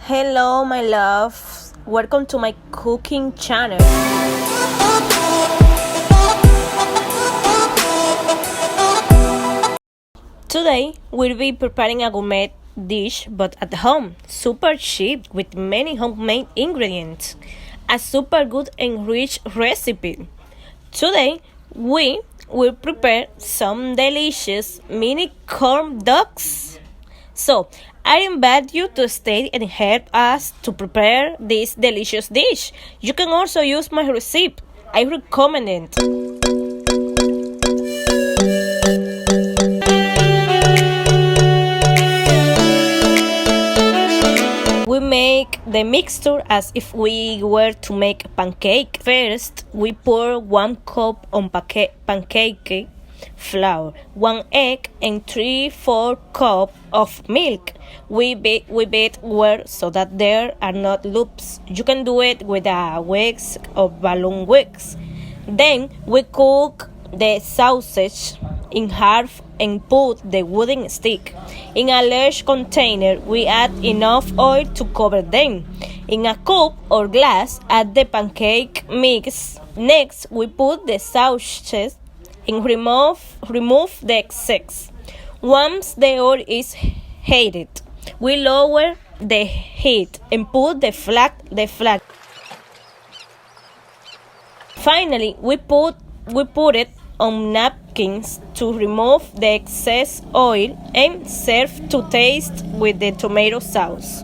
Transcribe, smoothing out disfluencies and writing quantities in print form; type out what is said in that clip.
Hello, my love. Welcome to my cooking channel. Today, we'll be preparing a gourmet dish, but at home, super cheap with many homemade ingredients. A super good and rich recipe. Today, we will prepare some delicious mini corn dogs. So, I invite you to stay and help us to prepare this delicious dish. You can also use my recipe. I recommend it. We make the mixture as if we were to make pancake. First, we pour 1 cup on pancake flour, 1 egg, and 3/4 cup of milk. We beat well so that there are not lumps. You can do it with a whisk or balloon whisk. Then we cook the sausage in half and put the wooden stick. In a large container, we add enough oil to cover them. In a cup or glass, add the pancake mix. Next, we put the sausages and remove the excess. Once the oil is heated, we lower the heat and put the flag. Finally, we put it on napkins to remove the excess oil and serve to taste with the tomato sauce.